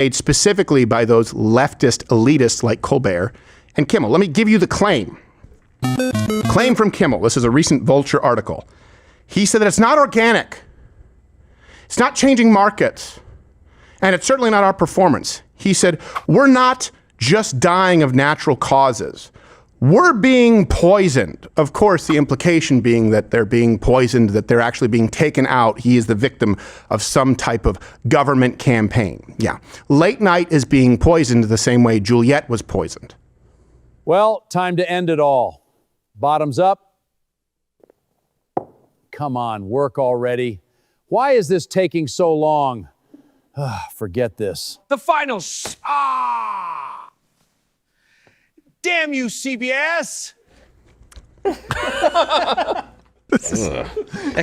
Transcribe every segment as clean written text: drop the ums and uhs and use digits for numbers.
made specifically by those leftist elitists like Colbert and Kimmel. Let me give you the claim. Claim from Kimmel. This is a recent Vulture article. He said that it's not organic. It's not changing markets. And it's certainly not our performance. He said, we're not just dying of natural causes. We're being poisoned. Of course, the implication being that they're being poisoned, that they're actually being taken out. He is the victim of some type of government campaign. Yeah. Late night is being poisoned the same way Juliet was poisoned. Well, time to end it all. Bottoms up. Come on, work already. Why is this taking so long? Forget this. The finals. Damn you, CBS. I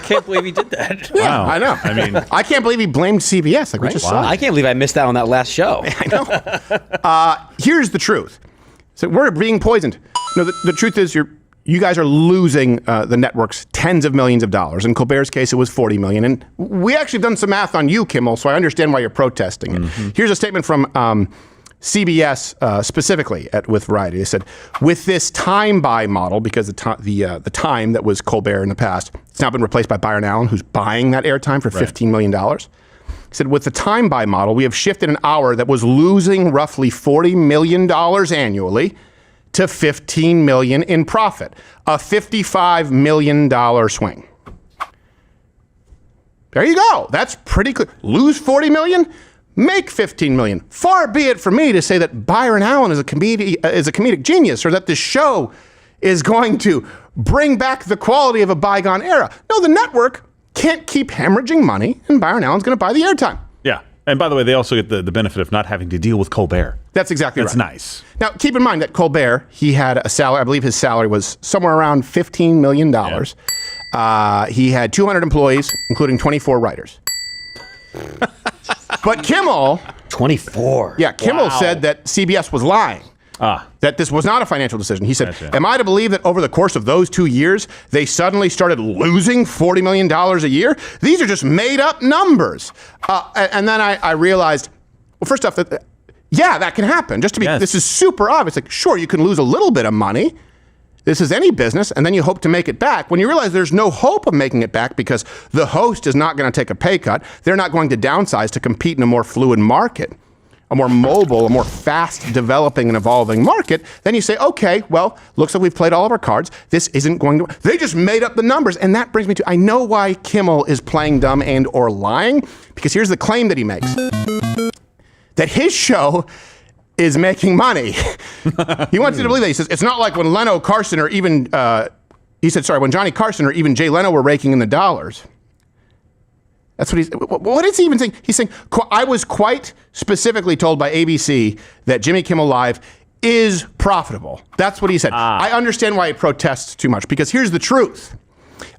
can't believe he did that. Yeah, wow. I know. I mean, I can't believe he blamed CBS. Like, right? We just saw. I can't believe I missed out on that last show. I know. Here's the truth. So we're being poisoned. No, the truth is you guys are losing the networks tens of millions of dollars. In Colbert's case, it was $40 million. And we actually done some math on you, Kimmel, so I understand why you're protesting it. Mm-hmm. Here's a statement from CBS specifically with Variety. They said, with this time buy model, because the time that was Colbert in the past, it's now been replaced by Byron Allen, who's buying that airtime for $15 million. He said, with the time buy model, we have shifted an hour that was losing roughly $40 million annually to $15 million in profit, a $55 million swing. There you go. That's pretty clear. Lose $40 million, make $15 million. Far be it from me to say that Byron Allen is a comedic genius, or that this show is going to bring back the quality of a bygone era. No, the network can't keep hemorrhaging money, and Byron Allen's going to buy the airtime. Yeah. And by the way, they also get the benefit of not having to deal with Colbert. That's exactly right. That's nice. Now, keep in mind that Colbert, he had a salary, I believe his salary was somewhere around $15 million. Yeah. He had 200 employees, including 24 writers. But Kimmel... 24. Yeah, Kimmel said that CBS was lying. That this was not a financial decision. He said, am I to believe that over the course of those 2 years, they suddenly started losing $40 million a year? These are just made up numbers. And then I realized, well, first off, that can happen. Just to be, this is super obvious. Like, sure, you can lose a little bit of money. This is any business, and then you hope to make it back. When you realize there's no hope of making it back because the host is not going to take a pay cut, they're not going to downsize to compete in a more fluid market, a more mobile, a more fast developing and evolving market, then you say, okay, well, looks like we've played all of our cards. This isn't going to, they just made up the numbers. And that brings me to, I know why Kimmel is playing dumb and or lying, because here's the claim that he makes. That his show is making money. He wants you to believe that. He says, it's not like when Leno, Carson, or even, when Johnny Carson or even Jay Leno were raking in the dollars. That's what is he even saying? He's saying, I was quite specifically told by ABC that Jimmy Kimmel Live is profitable. That's what he said. I understand why he protests too much, because here's the truth.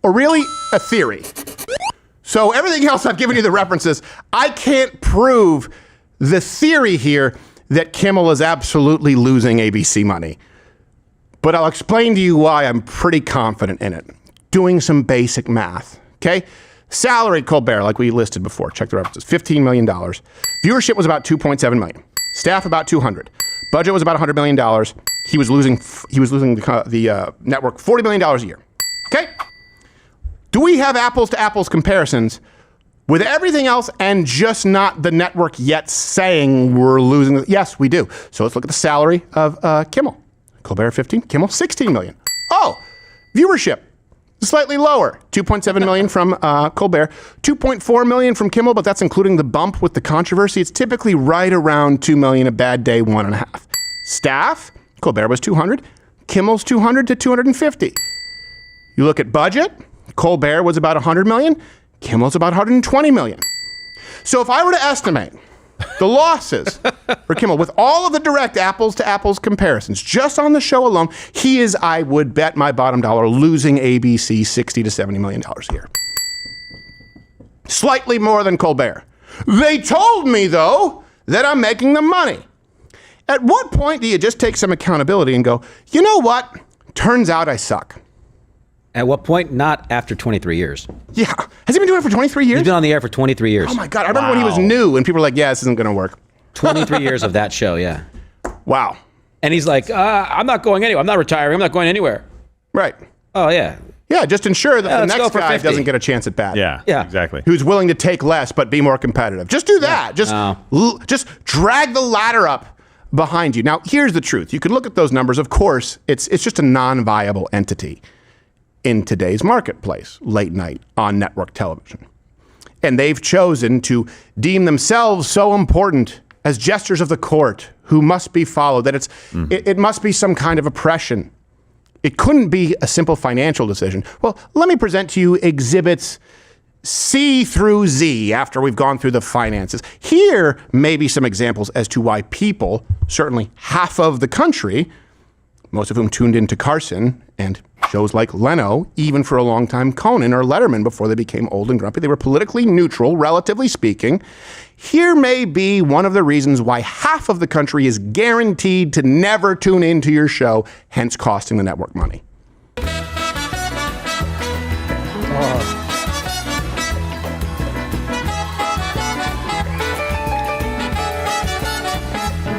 Or really, a theory. So everything else I've given you the references, I can't prove the theory here that Kimmel is absolutely losing ABC money. But I'll explain to you why I'm pretty confident in it. Doing some basic math, okay? Salary, Colbert, like we listed before, check the references, $15 million. Viewership was about 2.7 million. Staff about 200. Budget was about $100 million. He was losing the network $40 million a year. Okay? Do we have apples to apples comparisons with everything else and just not the network yet saying we're losing? Yes, we do. So let's look at the salary of Kimmel. Colbert 15, Kimmel 16 million. Oh, viewership. Slightly lower, 2.7 million from Colbert, 2.4 million from Kimmel, but that's including the bump with the controversy. It's typically right around 2 million, a bad day, 1.5. Staff, Colbert was 200, Kimmel's 200 to 250. You look at budget, Colbert was about 100 million, Kimmel's about 120 million. So if I were to estimate the losses for Kimmel with all of the direct apples to apples comparisons, just on the show alone, he is, I would bet my bottom dollar, losing ABC $60 to $70 million a year. Slightly more than Colbert. They told me, though, that I'm making them money. At what point do you just take some accountability and go, you know what? Turns out I suck. At what point? Not after 23 years. Yeah. Has he been doing it for 23 years? He's been on the air for 23 years. Oh, my God. I remember when he was new and people were like, yeah, this isn't going to work. 23 years of that show, yeah. Wow. And he's like, I'm not going anywhere. I'm not retiring. I'm not going anywhere. Right. Oh, yeah. Yeah, just ensure that the let's go next for guy 50. doesn't get a chance at bat. Yeah. Exactly. Who's willing to take less but be more competitive. Just do that. Just drag the ladder up behind you. Now, here's the truth. You can look at those numbers. Of course, it's just a non-viable entity in today's marketplace, late night on network television. And they've chosen to deem themselves so important as jesters of the court who must be followed, that it must be some kind of oppression. It couldn't be a simple financial decision. Well, let me present to you exhibits C through Z after we've gone through the finances. Here may be some examples as to why people, certainly half of the country, most of whom tuned into Carson and shows like Leno, even for a long time Conan or Letterman before they became old and grumpy. They were politically neutral, relatively speaking. Here may be one of the reasons why half of the country is guaranteed to never tune into your show, hence costing the network money.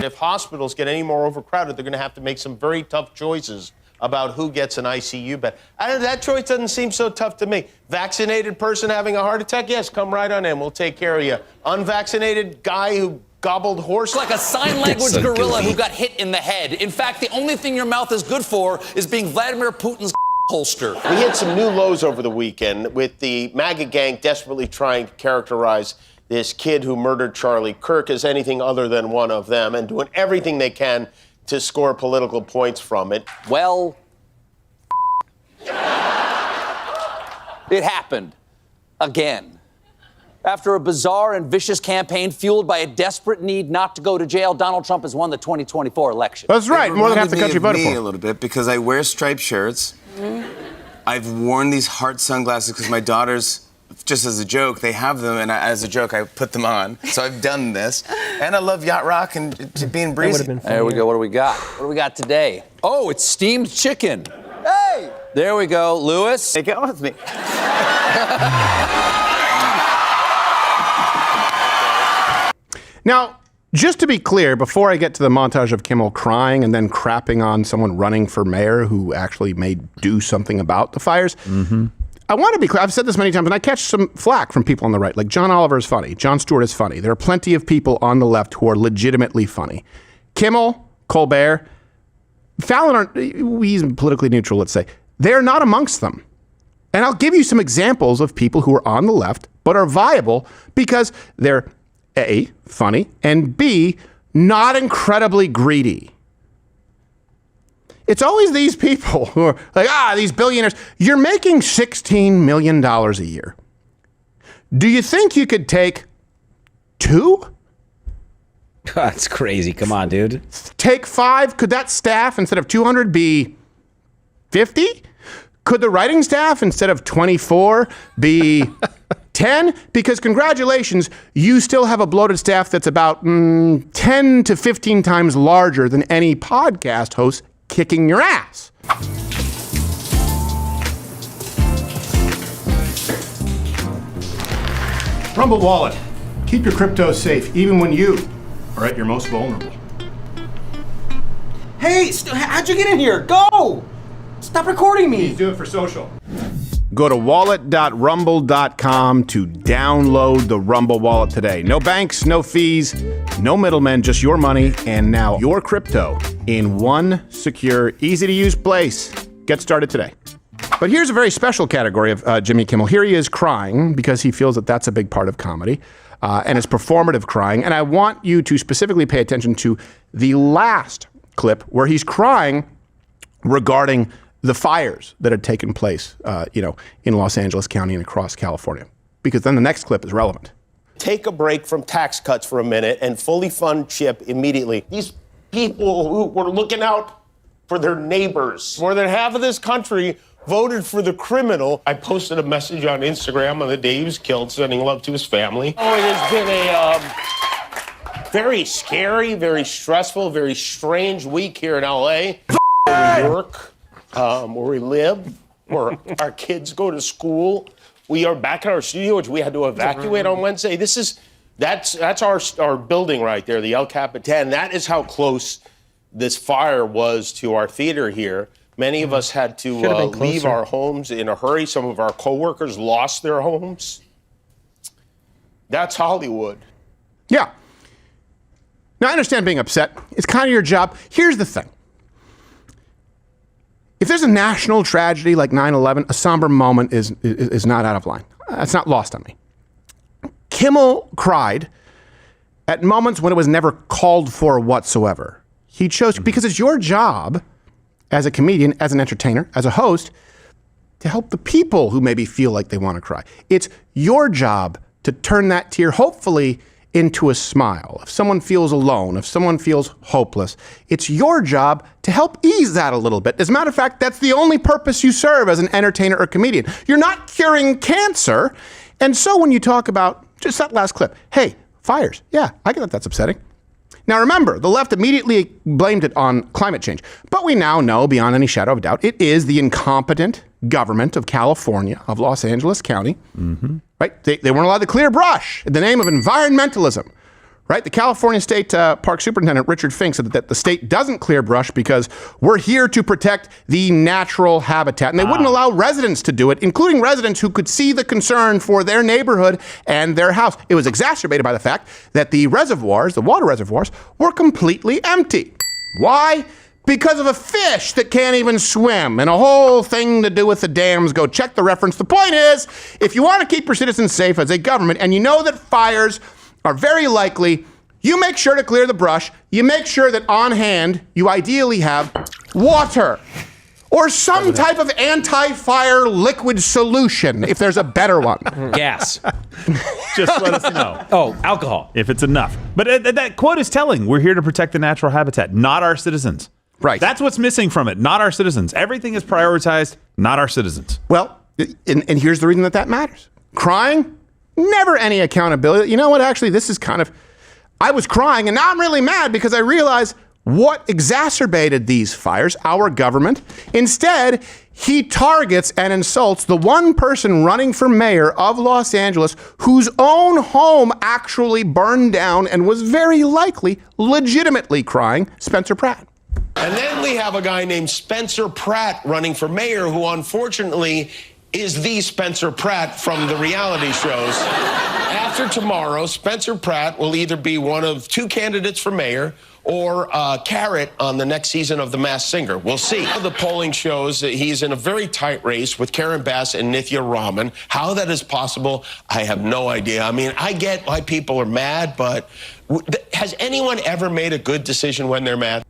If hospitals get any more overcrowded, they're going to have to make some very tough choices about who gets an ICU bed. That choice doesn't seem so tough to me. Vaccinated person having a heart attack? Yes, come right on in. We'll take care of you. Unvaccinated guy who gobbled horse? Like a sign language gorilla who got hit in the head. In fact, the only thing your mouth is good for is being Vladimir Putin's holster. We hit some new lows over the weekend with the MAGA gang desperately trying to characterize this kid who murdered Charlie Kirk as anything other than one of them and doing everything they can to score political points from it. Well, it happened again. After a bizarre and vicious campaign fueled by a desperate need not to go to jail, Donald Trump has won the 2024 election. That's right. More than half the country voted for me a little bit because I wear striped shirts. I've worn these heart sunglasses because my daughters, just as a joke, they have them, and as a joke, I put them on. So I've done this. And I love yacht rock and being breezy. There we go. What do we got? What do we got today? Oh, it's steamed chicken. Hey! There we go. Lewis. Take it with me. Now, just to be clear, before I get to the montage of Kimmel crying and then crapping on someone running for mayor who actually may do something about the fires, I want to be clear. I've said this many times, and I catch some flack from people on the right. Like John Oliver is funny. Jon Stewart is funny. There are plenty of people on the left who are legitimately funny. Kimmel, Colbert, Fallon, he's politically neutral, let's say. They're not amongst them. And I'll give you some examples of people who are on the left but are viable because they're A, funny, and B, not incredibly greedy. It's always these people who are like, these billionaires. You're making $16 million a year. Do you think you could take 2? That's crazy. Come on, dude. Take 5? Could that staff, instead of 200, be 50? Could the writing staff, instead of 24, be 10? Because congratulations, you still have a bloated staff that's about 10 to 15 times larger than any podcast host kicking your ass. Rumble Wallet. Keep your crypto safe even when you are at your most vulnerable. Hey, how'd you get in here? Go! Stop recording me. Please do it for social. Go to wallet.rumble.com to download the Rumble Wallet today. No banks, no fees, no middlemen, just your money and now your crypto in one secure, easy-to-use place. Get started today. But here's a very special category of Jimmy Kimmel. Here he is crying because he feels that that's a big part of comedy, and it's performative crying. And I want you to specifically pay attention to the last clip where he's crying regarding the fires that had taken place, in Los Angeles County and across California, because then the next clip is relevant. Take a break from tax cuts for a minute and fully fund CHIP immediately. These people who were looking out for their neighbors. More than half of this country voted for the criminal. I posted a message on Instagram on the day he was killed, sending love to his family. Oh, it has been a very scary, very stressful, very strange week here in LA, New York, where we live, where our kids go to school. We are back in our studio, which we had to evacuate on Wednesday. This is That's our building right there, the El Capitan. That is how close this fire was to our theater here. Many of us had to leave our homes in a hurry. Some of our coworkers lost their homes. That's Hollywood. Yeah. Now, I understand being upset. It's kind of your job. Here's the thing. If there's a national tragedy like 9/11, a somber moment is not out of line. That's not lost on me. Kimmel cried at moments when it was never called for whatsoever. He chose, because it's your job as a comedian, as an entertainer, as a host, to help the people who maybe feel like they want to cry. It's your job to turn that tear, hopefully, into a smile. If someone feels alone, if someone feels hopeless, it's your job to help ease that a little bit. As a matter of fact, that's the only purpose you serve as an entertainer or comedian. You're not curing cancer. And so when you talk about just that last clip, hey, fires, yeah, I get that that's upsetting. Now remember, the left immediately blamed it on climate change. But we now know, beyond any shadow of a doubt, it is the incompetent government of California, of Los Angeles County, right? They weren't allowed to clear brush in the name of environmentalism, right? The California State Park Superintendent, Richard Fink, said that the state doesn't clear brush because we're here to protect the natural habitat. And they wouldn't allow residents to do it, including residents who could see the concern for their neighborhood and their house. It was exacerbated by the fact that the reservoirs, the water reservoirs, were completely empty. Why? Because of a fish that can't even swim and a whole thing to do with the dams. Go check the reference. The point is, if you want to keep your citizens safe as a government and you know that fires are very likely, you make sure to clear the brush. You make sure that on hand, you ideally have water or some type of anti-fire liquid solution, if there's a better one. Gas. Just let us know. Oh, alcohol. If it's enough. But that quote is telling. We're here to protect the natural habitat, not our citizens. Right. That's what's missing from it, not our citizens. Everything is prioritized, not our citizens. Well, and here's the reason that matters. Crying, never any accountability. You know what, actually, this is kind of, I was crying and now I'm really mad because I realize what exacerbated these fires, our government. Instead, he targets and insults the one person running for mayor of Los Angeles whose own home actually burned down and was very likely legitimately crying, Spencer Pratt. And then we have a guy named Spencer Pratt running for mayor who unfortunately is the Spencer Pratt from the reality shows. After tomorrow, Spencer Pratt will either be one of two candidates for mayor or Carrot on the next season of The Masked Singer. We'll see. The polling shows that he's in a very tight race with Karen Bass and Nithya Raman. How that is possible, I have no idea. I mean, I get why people are mad, but has anyone ever made a good decision when they're mad?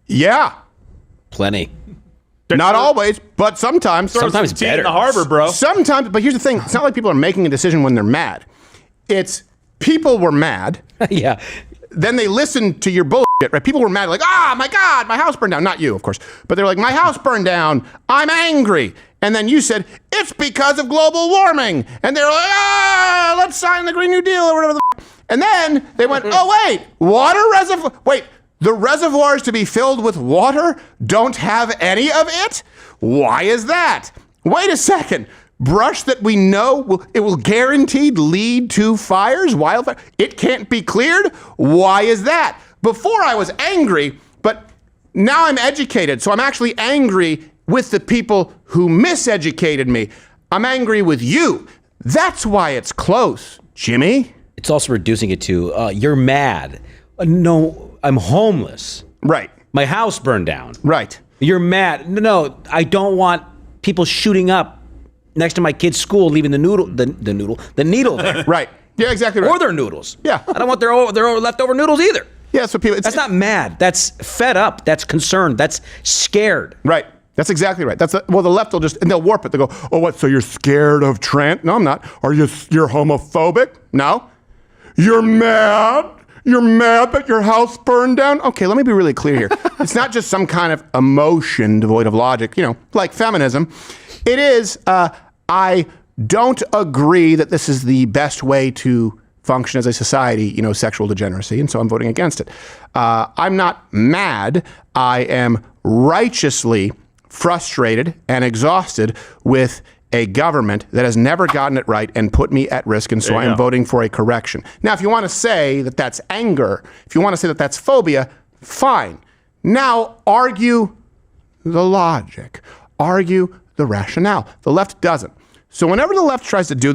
Yeah. Plenty. Not always, but sometimes. Sometimes Tea better. in the harbor, bro. Sometimes, but here's the thing. It's not like people are making a decision when they're mad. It's people were mad. Yeah. Then they listened to your bullshit, right? People were mad, like, my God, my house burned down. Not you, of course. But they're like, my house burned down. I'm angry. And then you said, it's because of global warming. And they're like, let's sign the Green New Deal or whatever. And then they went, water reservoir. Wait, the reservoirs to be filled with water don't have any of it? Why is that? Wait a second. Brush that we know it will guaranteed lead to fires, wildfire. It can't be cleared? Why is that? Before I was angry, but now I'm educated. So I'm actually angry with the people who miseducated me. I'm angry with you. That's why it's close, Jimmy. It's also reducing it to, you're mad. No, I'm homeless. Right. My house burned down. Right. You're mad. No, I don't want people shooting up next to my kid's school, leaving the needle there. Right. Yeah, exactly right. Or their noodles. Yeah. I don't want their leftover noodles either. Yeah, so people. That's not mad. That's fed up. That's concerned. That's scared. Right. That's exactly right. The left will just, and they'll warp it. They'll go, oh, what, so you're scared of Trent? No, I'm not. You're homophobic? No. You're mad? You're mad that your house burned down? Okay, let me be really clear here. It's not just some kind of emotion devoid of logic, like feminism. It is, I don't agree that this is the best way to function as a society, sexual degeneracy, and so I'm voting against it. I'm not mad. I am righteously frustrated and exhausted with a government that has never gotten it right and put me at risk, and so I am voting for a correction. Now, if you want to say that that's anger, if you want to say that that's phobia, fine. Now, argue the logic. Argue the rationale. The left doesn't. So whenever the left tries to do